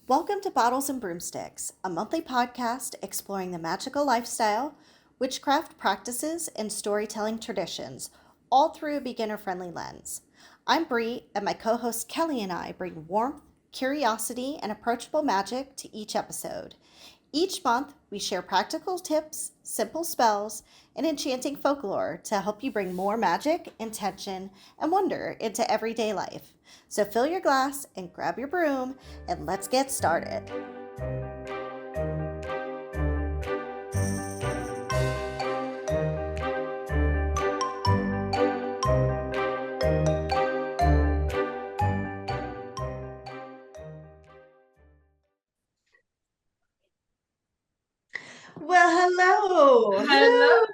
Welcome to Bottles and Broomsticks, a monthly podcast exploring the magical lifestyle, witchcraft practices, and storytelling traditions, all through a beginner friendly lens. I'm Bree, and my co host Kelly and I bring warmth, curiosity, and approachable magic to each episode. Each month, we share practical tips, simple spells, and enchanting folklore to help you bring more magic, intention, and wonder into everyday life. So fill your glass and grab your broom, and let's get started. Well, hello. Hello,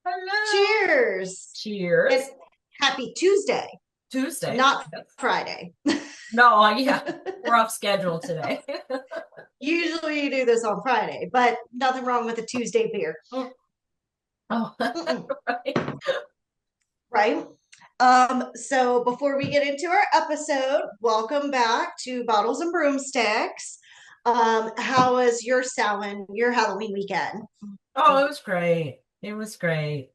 hello. Cheers. And Cheers. happy Tuesday, Tuesday. not Yes. Friday. No, yeah, we're off schedule today. Usually you do this on Friday, but nothing wrong with a Tuesday beer. Oh, Mm-mm. right. Right? So before we get into our episode, welcome back to Bottles and Broomsticks. How was your Samhain, your Halloween weekend? Oh, it was great. It was great.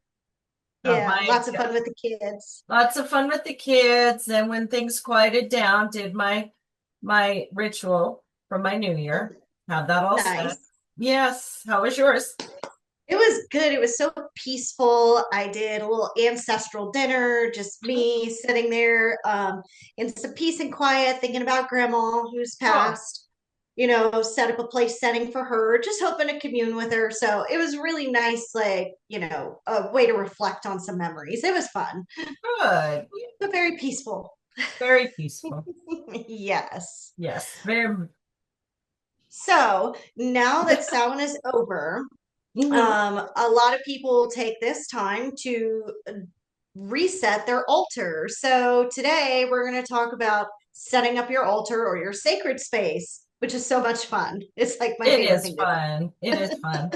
Oh Yeah, my lots of God. fun with the kids. Lots of fun with the kids. And when things quieted down, did my ritual for my new year. Had that all set. Nice. Yes. How was yours? It was good. It was so peaceful. I did a little ancestral dinner, just me sitting there in some peace and quiet, thinking about grandma who's Oh, passed, set up a place setting for her, just hoping to commune with her. So it was really nice, like, a way to reflect on some memories. It was fun, good. but very peaceful. Very peaceful. Yes. Yes. Very. So now that Samhain is over, Mhm. a lot of people take this time to reset their altar. So today we're going to talk about setting up your altar or your sacred space, which is so much fun. It's like my It favorite is thing to do. fun. It is fun.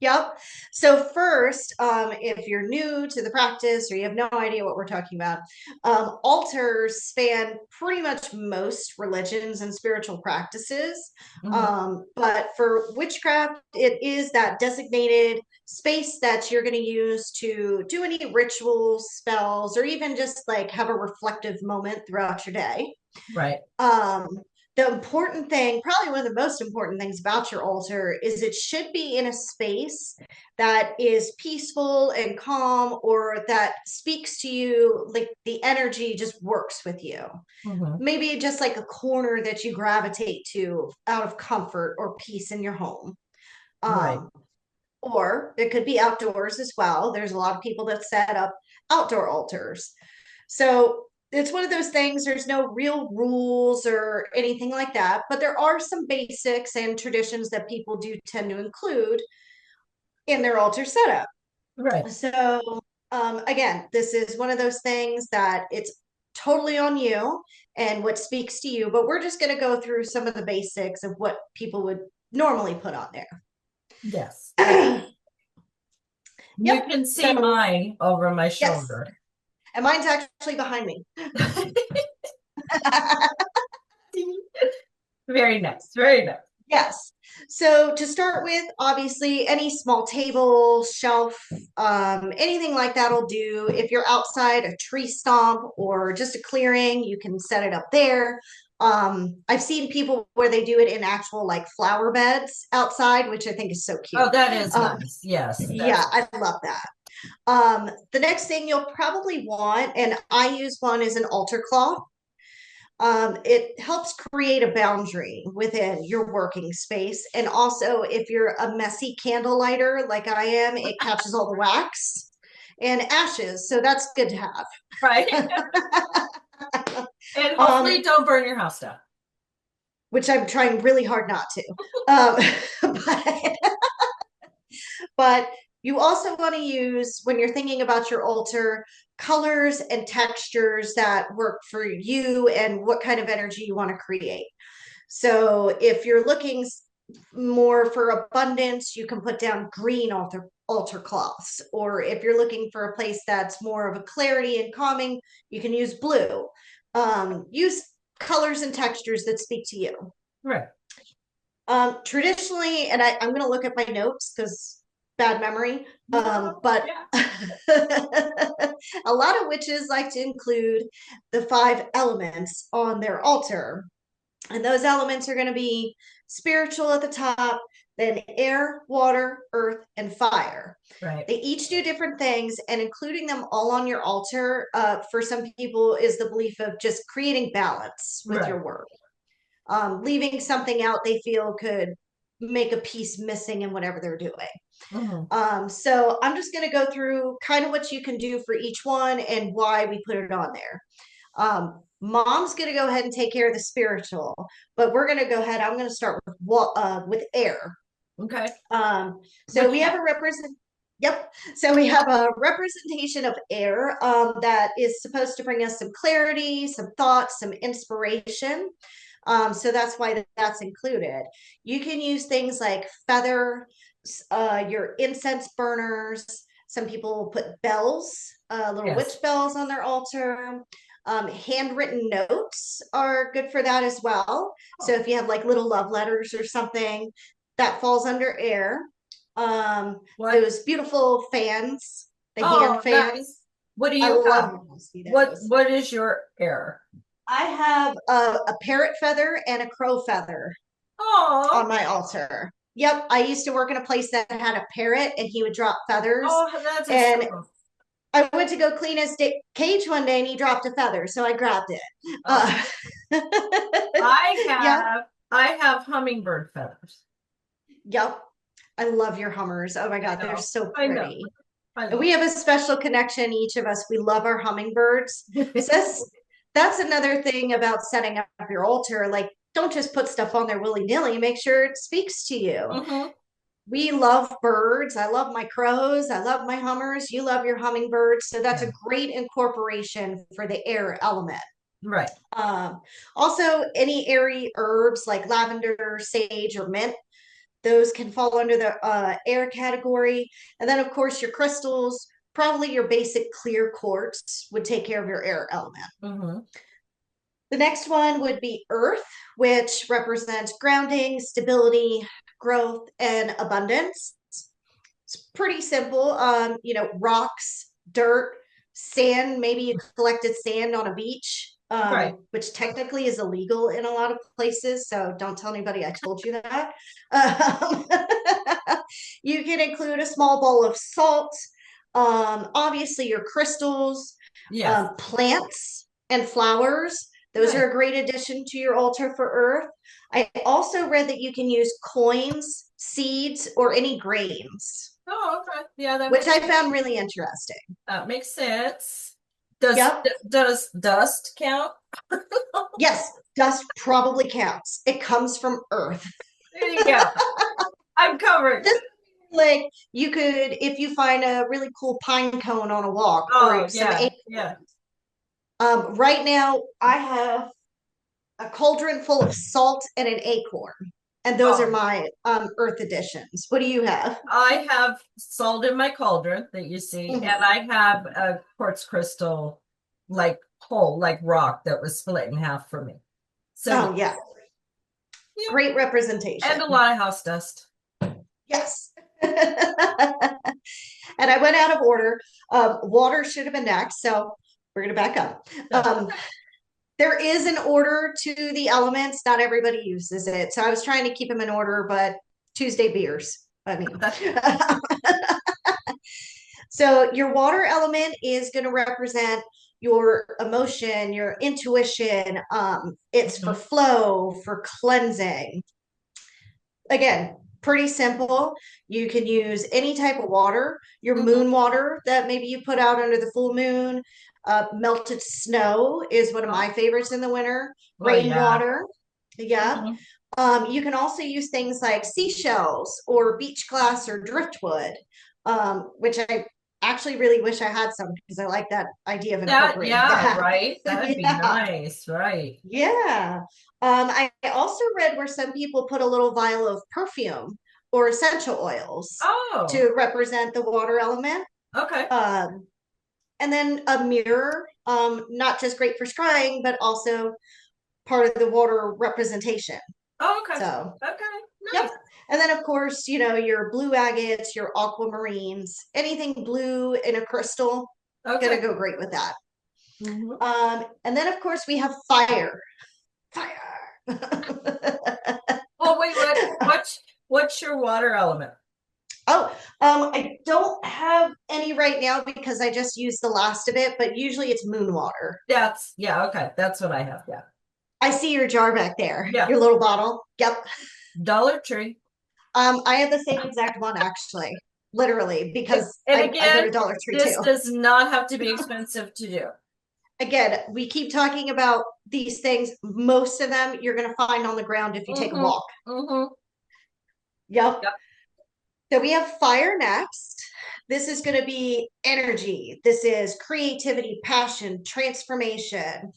Yep. So first, if you're new to the practice or you have no idea what we're talking about, altars span pretty much most religions and spiritual practices. Mhm. But for witchcraft, it is that designated space that you're going to use to do any rituals, spells, or even just like have a reflective moment throughout your day. Right. Um, the important thing, probably one of the most important things about your altar, is it should be in a space that is peaceful and calm, or that speaks to you, like the energy just works with you. Mhm. Maybe just like a corner that you gravitate to out of comfort or peace in your home. Right. Um, or it could be outdoors as well. There's a lot of people that set up outdoor altars. So it's one of those things, there's no real rules or anything like that, but there are some basics and traditions that people do tend to include in their altar setup. Right. So, again, this is one of those things that it's totally on you and what speaks to you, but we're just going to go through some of the basics of what people would normally put on Yes. there. You Yep. can see So, mine over my yes. shoulder. And mine's actually behind me. Very nice. Very nice. Yes. So to start with, obviously, any small table, shelf, anything like that'll do. If you're outside a tree stump or just a clearing, you can set it up there. I've seen people where they do it in actual like flower beds outside, which I think is so Oh, cute. that is Um, nice. Yes, yeah, that's I love that. The next thing you'll probably want, and I use one, is an altar cloth. It helps create a boundary within your working space. And also, if you're a messy candle lighter like I am, it catches all the wax and ashes. So that's good to right. have. And hopefully um, don't burn your house down. which I'm trying really hard not to. But, but you also want to use, when you're thinking about your altar, colors and textures that work for you and what kind of energy you want to create. So if you're looking more for abundance, you can put down green altar cloths. Or if you're looking for a place that's more of a clarity and calming, you can use blue. Use colors and textures that speak to you. Right. Traditionally, and I'm going to look at my notes because bad memory, No, but yeah. a lot of witches like to include the five elements on their altar. And those elements are going to be spiritual at the top, then air, water, earth, and fire. Right. They each do different things, and including them all on your altar, for some people, is the belief of just creating balance with Right. your work. Leaving something out they feel could make a piece missing in whatever they're doing. Hmm. So I'm just going to go through kind of what you can do for each one and why we put it on there. Mom's going to go ahead and take care of the spiritual, but we're going to go ahead. I'm going to start with air. Okay. So Which we have one? a represent. Yep. So we have a representation of air that is supposed to bring us some clarity, some thoughts, some inspiration. So that's why that's included. You can use things like feather, your incense burners. Some people put bells, little Yes. witch bells on their altar. Handwritten notes are good for that as well. So Oh, if you have like little love letters or something, that falls under air. what? Those beautiful fans, the hand Oh, fans. nice. What do I you love have? when you see What those. what is your error? I have a parrot feather and a crow feather on Oh, my altar. Yep, I used to work in a place that had a parrot and he would drop feathers. oh, that is And so. I went to go clean his cage one day and he dropped a feather, so I grabbed it. Oh, I Yep, have I have hummingbird feathers. yep. I love your Hummers. Oh my I God, they're know. so I know. pretty. I And know. we have a special connection, each of us. We love our hummingbirds. So that's another thing about setting up your altar. Like, don't just put stuff on there willy-nilly. Make sure it speaks to you. Hmm. We love birds. I love my crows. I love my hummers. You love your hummingbirds. So that's Yeah. a great incorporation for the air element. Right. Um, Also, any airy herbs like lavender, sage, or mint, those can fall under the air category. And then, of course, your crystals, probably your basic clear quartz would take care of your air element. Hmm. The next one would be earth, which represents grounding, stability, growth, and abundance. It's pretty simple. Rocks, dirt, sand. Maybe you collected sand on a beach, Right. which technically is illegal in a lot of places. So don't tell anybody I told you that. Um, you can include a small bowl of salt. Obviously, your crystals, Yes. plants, and flowers. Those Nice. are a great addition to your altar for earth. I also read that you can use coins, seeds, or any grains, Oh, okay. Yeah, which I found really interesting. that makes sense. Does Yep. does dust count? Yes, dust probably counts. It comes from earth. There you go. I'm covered. This, like, you could, if you find a really cool pine cone on a walk or Oh, some yeah. Yeah. acorns. Right now, I have a cauldron full of salt and an acorn. And those are Oh, my earth additions. What do you have? I have salt in my cauldron that you see, and Mhm. I have a quartz crystal like hole, like rock that was split in half for me. So yeah, Oh, yeah. yeah, Great representation. and a lot of house dust. Yes. And I went out of order. Water should have been next. So we're going to back up. So, There is an order to the elements. Not everybody uses it. So I was trying to keep them in order, but Tuesday beers. I mean, that, so your water element is going to represent your emotion, your intuition. It's for mhm, flow, for cleansing. Again, pretty simple. You can use any type of water, your mhm. moon water that maybe you put out under the full moon. Melted snow is one of Oh, my favorites in the winter. well, yeah. Rainwater. Yeah. Mhm. You can also use things like seashells or beach glass or driftwood, which I actually really wish I had some because I like that idea of That, incorporating yeah, that. right. That'd be Yeah. nice, right? Yeah. I also read where some people put a little vial of perfume or essential oils Oh, to represent the water element. okay. Um, and then a mirror, not just great for scrying, but also part of the water representation. Oh, okay. So, Okay. yep. Nice. And then, of course, your blue agates, your aquamarines, anything blue in a crystal, gonna Okay. go great with that. Hmm. And then, of course, we have fire. Fire. Well, wait, what's your water element? Oh, I don't have any right now because I just used the last of it, but usually it's moon water. Yeah, okay. That's what I have. Yeah. I see your jar back there, Yeah. your little bottle. Yep. Dollar Tree. I have the same exact one actually, literally, because And I go again, to Dollar Tree this too. does not have to be expensive to do. Again, we keep talking about these things. Most of them you're going to find on the ground if you take a Mm-hmm. walk. Mm-hmm. Yep. Yep. So we have fire next. This is going to be energy. This is creativity, passion, transformation.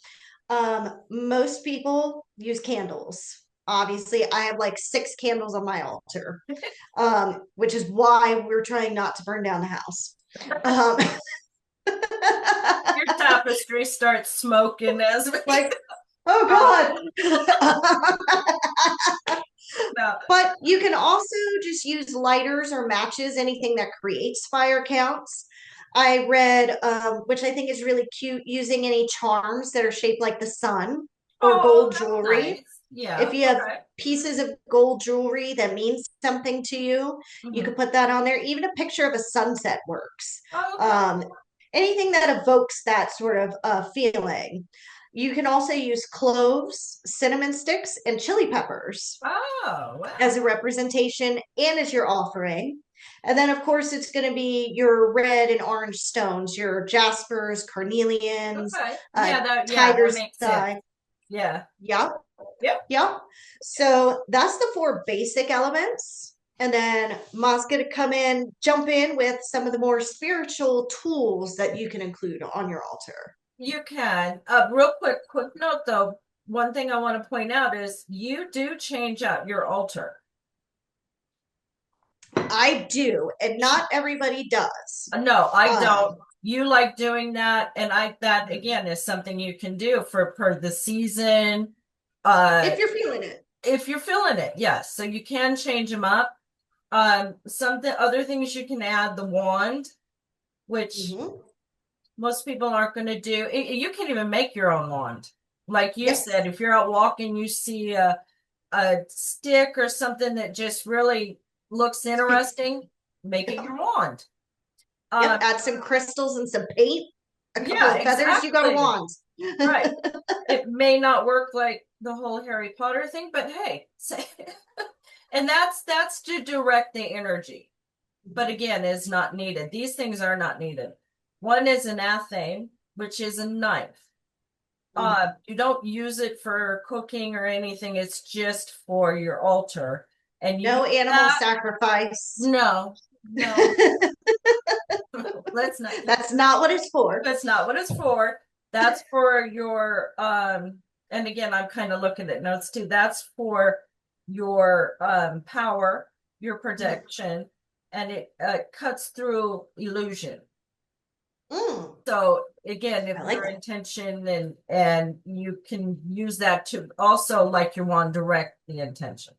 Most people use candles. Obviously, I have like 6 candles on my altar, which is why we're trying not to burn down the house. Um, Your tapestry starts smoking as we like, oh God. no. But you can also just use lighters or matches, anything that creates fire counts. I read, which I think is really cute, using any charms that are shaped like the sun or Oh, gold that's jewelry. nice. Yeah. If you have Okay. pieces of gold jewelry that means something to you, you Hmm. could put that on there. Even a picture of a sunset works. Oh, okay. Um, Anything that evokes that sort of feeling. You can also use cloves, cinnamon sticks, and chili peppers Oh, wow. as a representation and as your offering. And then, of course, it's going to be your red and orange stones, your jaspers, carnelians, Okay. Yeah, that tiger's makes sense. eye. Yeah. Yep. Yep. Yep. So that's the 4 basic elements. And then Ma's going to come in, jump in with some of the more spiritual tools that you can include on your altar. You can. Real quick note though. One thing I want to point out is you do change out your altar. I do, and not everybody does. No, I Um, don't. You like doing that, and that again is something you can do for per the season. Uh, if you're feeling it. if you're feeling it, yes. So you can change them up. Other things you can add the wand, which Mhm. most people aren't going to do. You can even make your own wand. Like you said, Yes. if you're out walking, you see a stick or something that just really looks interesting, make it your wand. Yep. Um, Add some crystals and some paint, a couple yeah, of feathers. You got a exactly. wand. Right. It may not work like the whole Harry Potter thing, but hey, and that's to direct the energy. But again, is not needed. These things are not needed. One is an athame, which is a knife. You don't use it for cooking or anything. It's just for your altar. And you No use animal that? sacrifice. No, no, let's not. That's not what it's for. That's not what it's for. That's for your and again, I'm kind of looking at notes too. That's for your power, your protection, and it cuts through illusion. Mm, So again, if I like your that. intention and you can use that to also like you want to direct the intention.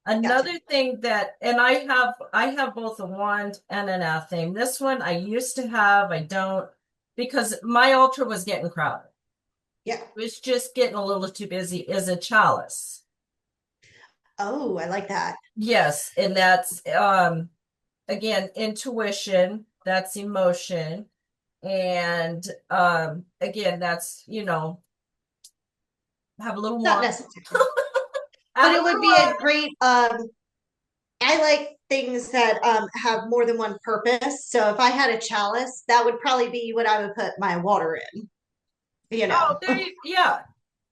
Gotcha. Another thing that, and I have both a wand and an athame. This one I used to have, I don't, because my altar was getting crowded. Yeah. It was just getting a little too busy as a chalice. Oh, I like that. Yes, and that's again intuition, that's emotion, and again that's have a little Not wand, necessary. But have a it would little be a wand. great I like things that have more than one purpose. So if I had a chalice, that would probably be what I would put my water in, you Oh, know, yeah, or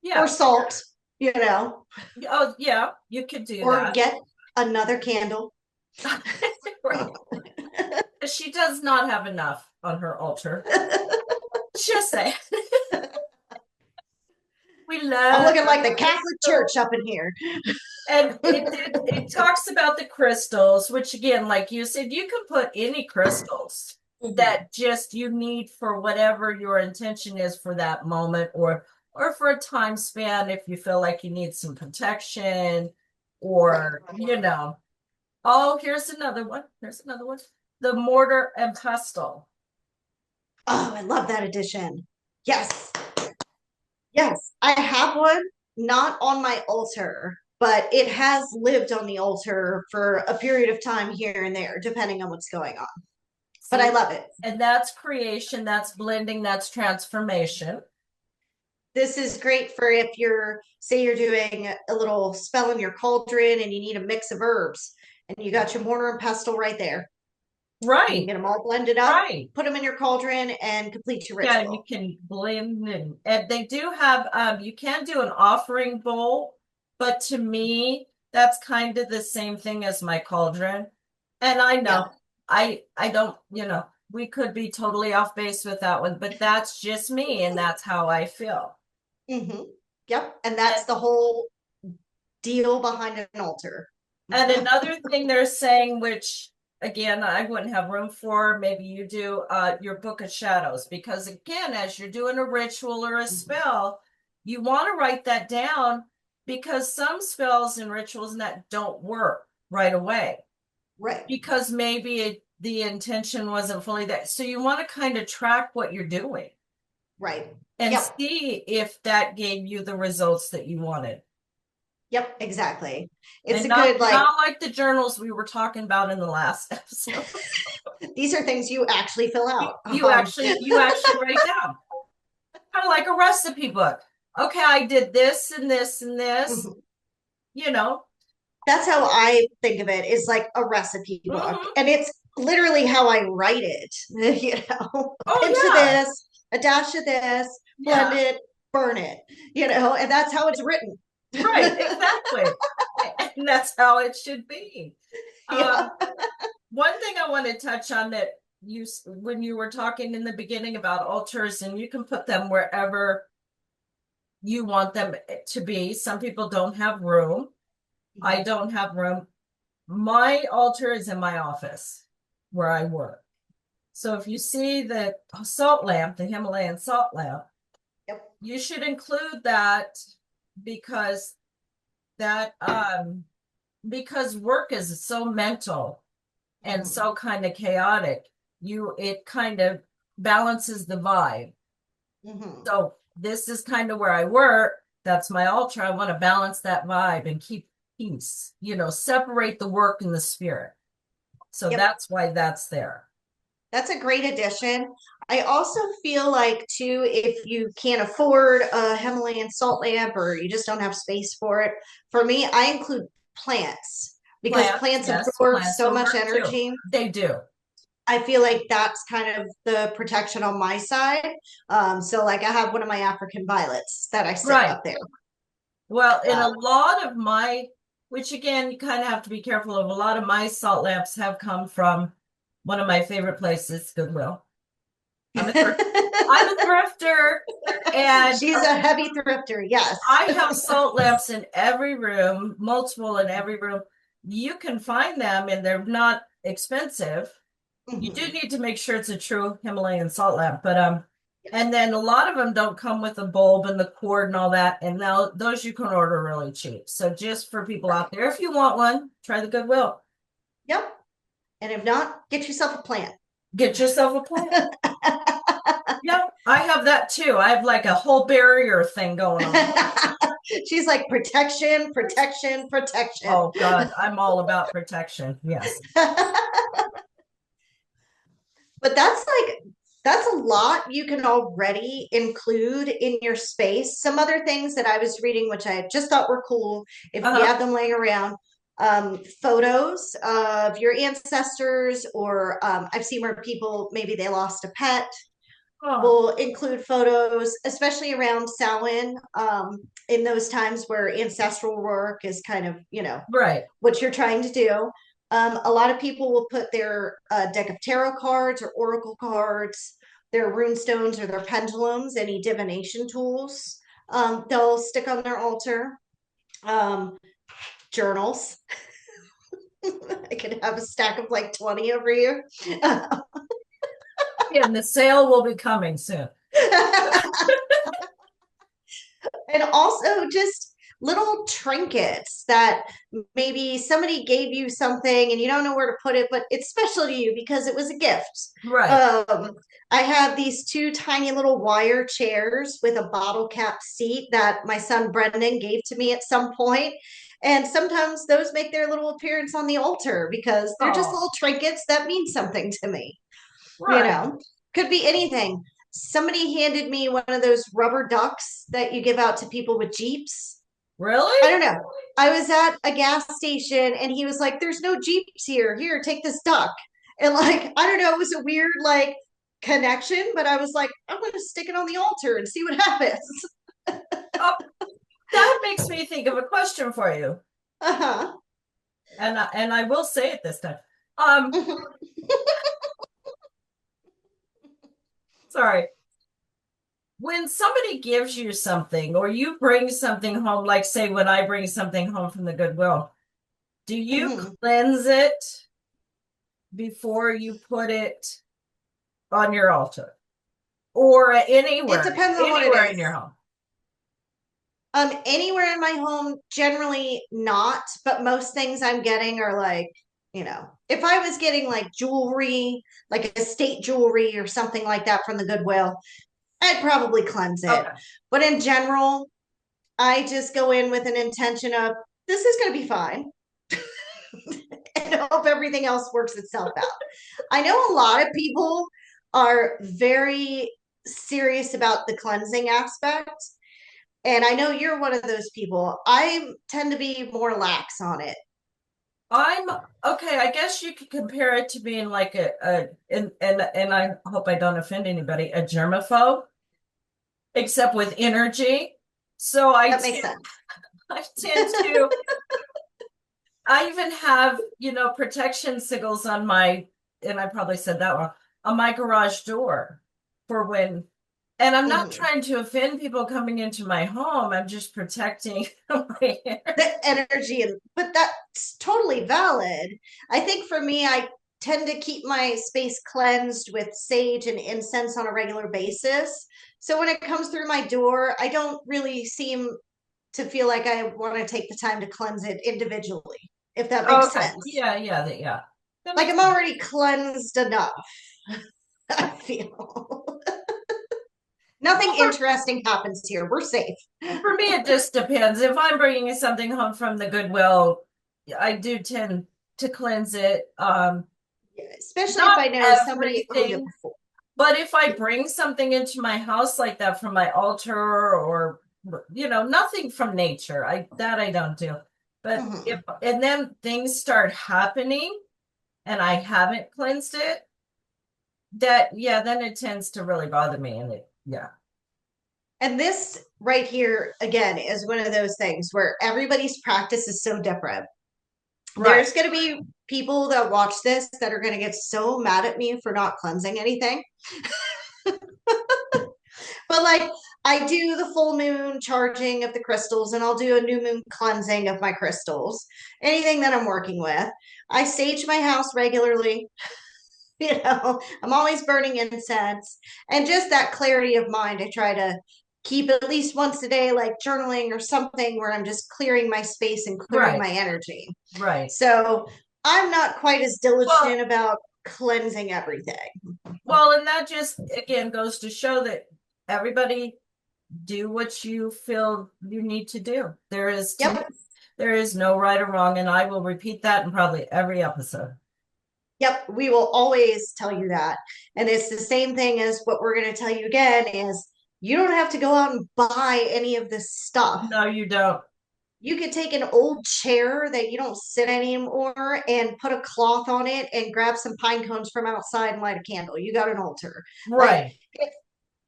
yeah. salt, you know, Oh, yeah, you could do or that. get another candle. Right. She does not have enough on her altar. Just say we I'm love looking our like the Catholic crystals. Church up in here. And it talks about the crystals, which again, like you said, you can put any crystals Mhm. that just you need for whatever your intention is for that moment or for a time span if you feel like you need some protection. Right. or, oh, here's another one. Here's another one. The mortar and pestle. Oh, I love that addition. Yes. Yes. I have one, not on my altar, but it has lived on the altar for a period of time here and there, depending on what's going on. But I See, love it. and that's creation, that's blending, that's transformation. This is great for if you're, say, you're doing a little spell in your cauldron and you need a mix of herbs, and you got your mortar and pestle right there. You can Right, get them all blended up, right. put them in your cauldron, and complete your Yeah, and you ritual. can blend and they do have you can do an offering bowl, but to me, that's kind of the same thing as my cauldron. And I Yeah. know I don't, we could be totally off base with that one, but that's just me and that's how I feel. Mm-hmm. Yep. And And that's the whole deal behind an altar. And another thing they're saying, which again, I wouldn't have room for, maybe you do, your Book of Shadows, because again, as you're doing a ritual or a spell, you want to write that down because some spells and rituals and that don't work right away Right. because maybe the intention wasn't fully that. So you want to kind of track what you're doing Right. and Yep. see if that gave you the results that you wanted. Yep. Exactly. It's And a good, like, not like the journals we were talking about in the last episode. these are things you actually fill You, out. you actually write down, kind of like a recipe book. Okay, I did this and this and this. Mhm. You know. That's how I think of it, is like a recipe book. Hmm. And it's literally how I write it. A Oh pinch of yeah, this, a dash of this, blend yeah, it, burn it, and that's how it's written. right, exactly, and that's how it should be. Yeah. Um, One thing I want to touch on that when you were talking in the beginning about altars, and you can put them wherever you want them to be. Some people don't have room. I don't have room. My altar is in my office where I work. So if you see the salt lamp, the Himalayan salt lamp, Yep. you should include that because that because work is so mental and Mhm. so kind of chaotic, it kind of balances the vibe. Mhm. So this is kind of where I work. That's my altar. I want to balance that vibe and keep peace, separate the work and the spirit. So Yep. that's why that's there. That's a great addition. I also feel like too, if you can't afford a Himalayan salt lamp or you just don't have space for it, for me, I include plants because Plants, plants yes, absorb plants so will much work too. energy. They do. I feel like that's kind of the protection on my side. So like I have one of my African violets that I stick Right. up there. Well, in a Uh, lot of which again, you kind of have to be careful of, a lot of my salt lamps have come from one of my favorite places, Goodwill. I'm a thrift, I'm a thrifter, and She's a heavy thrifter, yes. I have salt lamps in every room, multiple in every room. You can find them and they're not expensive. You do Mhm. need to make sure it's a true Himalayan salt lamp, but and then a lot of them don't come with a bulb and the cord and all that, and now those you can order really cheap. So just for people Right. out there, if you want one, try the Goodwill. Yep. And if not, get yourself a plant. Get yourself a plant. Yeah, I have that too. I have like a whole barrier thing going on. She's like protection, protection, protection. Oh God, I'm all about protection. Yes. But that's a lot you can already include in your space. Some other things that I was reading, which I just thought were cool, if you Uh-huh. have them laying around, photos of your ancestors, or I've seen where people maybe they lost a pet. Oh, Will include photos, especially around Samhain, in those times where ancestral work is kind of, right. what you're trying to do. A lot of people will put their deck of tarot cards or oracle cards, their rune stones or their pendulums, any divination tools. They'll stick on their altar. Um, Journals. I could have a stack of like 20 over here. And the sale will be coming soon. And also just little trinkets that maybe somebody gave you something and you don't know where to put it, but it's special to you because it was a gift. Right. Um, I have these two tiny little wire chairs with a bottle cap seat that my son Brendan gave to me at some point. And sometimes those make their little appearance on the altar because they're just Oh, little trinkets that mean something to me. You right. know, could be anything. Somebody handed me one of those rubber ducks that you give out to people with Jeeps. I Really? don't know. I was at a gas station and he was like, "There's no Jeeps here. Here, take this duck." And like, I don't know, it was a weird like connection, but I was like, I'm going to stick it on the altar and see what happens. Oh, that makes me think of a question for you. Uh-huh. And I will say it this time. Um, sorry. When somebody gives you something or you bring something home, like say when I bring something home from the Goodwill, do you cleanse it before you put it on your altar or It anywhere, depends on what it anywhere in is. your home? Anywhere in my home, generally not, but most things I'm getting are like, if I was getting like jewelry, like estate jewelry or something like that from the Goodwill, I'd probably cleanse it. Okay. But in general, I just go in with an intention of this is going to be fine and hope everything else works itself out. I know a lot of people are very serious about the cleansing aspect. And I know you're one of those people. I tend to be more lax on it. I'm okay. I guess you could compare it to being like and I hope I don't offend anybody, a germaphobe, except with energy. So That makes sense. I tend to I even have, protection sigils on my, and I probably said that wrong, on my garage door for when, and I'm not Mhm. trying to offend people coming into my home. I'm just protecting my The energy, but that's totally valid. I think for me, I tend to keep my space cleansed with sage and incense on a regular basis. So when it comes through my door, I don't really seem to feel like I want to take the time to cleanse it individually, if that Oh, makes okay. sense. Yeah, yeah, yeah. That Like makes I'm sense. already cleansed enough, I feel. Nothing Well, interesting happens here. We're safe. for me, it just depends. If I'm bringing something home from the Goodwill, I do tend to cleanse it. Especially if Not I know somebody owned it everything. before. But if I bring something into my house like that from my altar or nothing from nature, I don't do. But if Mhm. and then things start happening and I haven't cleansed it, that yeah, then it tends to really bother me. And it yeah. And this right here, again, is one of those things where everybody's practice is so different. Right. There's going to be people that watch this that are going to get so mad at me for not cleansing anything. But like, I do the full moon charging of the crystals and I'll do a new moon cleansing of my crystals, anything that I'm working with. I sage my house regularly. I'm always burning incense and just that clarity of mind. I try to keep at least once a day, like journaling or something where I'm just clearing my space and clearing Right. my energy. Right. So I'm not quite as Well, diligent about cleansing everything. and that just again goes to show that everybody do what you feel you need to do. To me, Yep. there is no right or wrong, and I will repeat that in probably every episode. Yep. We will always tell you that. And it's the same thing as what we're going to tell you again is you don't have to go out and buy any of this stuff. No, you don't. You could take an old chair that you don't sit anymore and put a cloth on it and grab some pine cones from outside and light a candle. You got an altar. Like Right. it's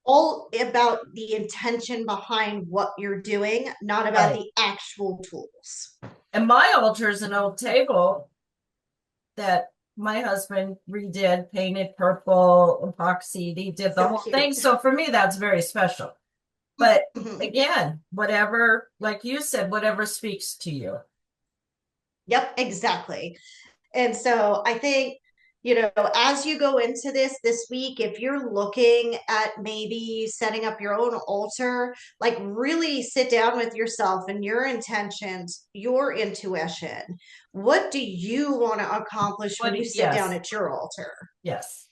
all about the intention behind what you're doing, not about Right. the actual tools. And my altar is an old table that my husband redid, painted purple, epoxy. He did the So whole thing. cute. So for me, that's very special. But Mhm. again, whatever, like you said, whatever speaks to you. Yep, exactly. And so I think As you go into this week, if you're looking at maybe setting up your own altar, like really sit down with yourself and your intentions, your intuition. What do you want to accomplish when you sit down Yes, at your altar? yes.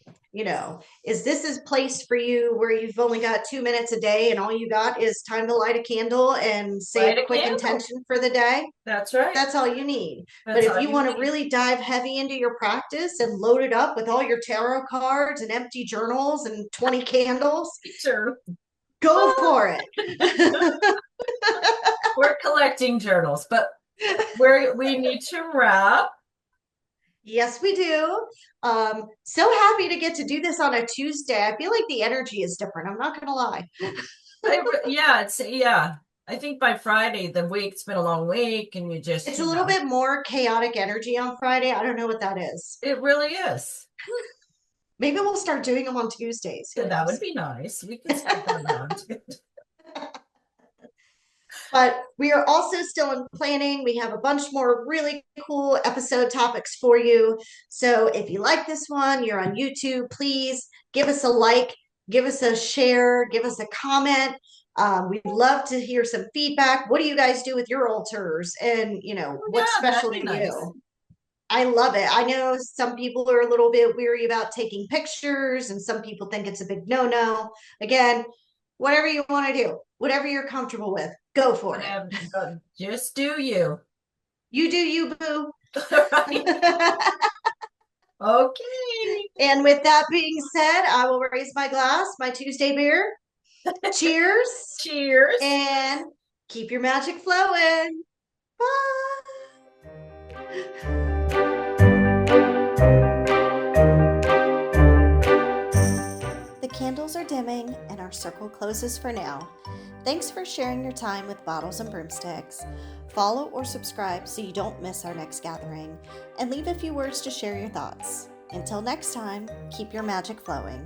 Is this place for you where you've only got 2 minutes a day and all you got is time to light a candle and say Light a a quick candle. intention for the day? That's right. That's all you need. But That's if all you you want to need. really dive heavy into your practice and load it up with all your tarot cards and empty journals and 20 candles, Sure. go for it. We're collecting journals, but we need to wrap. Yes, we do. So happy to get to do this on a Tuesday. I feel like the energy is different. I'm not going to lie. Yeah. I think by Friday the week's been a long week, and you just, It's a little bit more chaotic energy on Friday. I don't know what that is. it really is. Maybe we'll start doing them on Tuesdays. Who That would knows? be nice. We can start that around. But we are also still in planning. We have a bunch more really cool episode topics for you. So if you like this one, you're on YouTube, please give us a like, give us a share, give us a comment. We'd love to hear some feedback. What do you guys do with your altars? And, what's Yeah, that'd special be to nice. you? I love it. I know some people are a little bit weary about taking pictures, and some people think it's a big no-no. Again, whatever you want to do, whatever you're comfortable with, go for it. Whatever, just do you. You do you, boo. Right. Okay. And with that being said, I will raise my glass, my Tuesday beer. Cheers, Cheers. and keep your magic flowing. Bye. The candles are dimming and our circle closes for now. Thanks for sharing your time with Bottles and Broomsticks. Follow or subscribe so you don't miss our next gathering, and leave a few words to share your thoughts. Until next time, keep your magic flowing.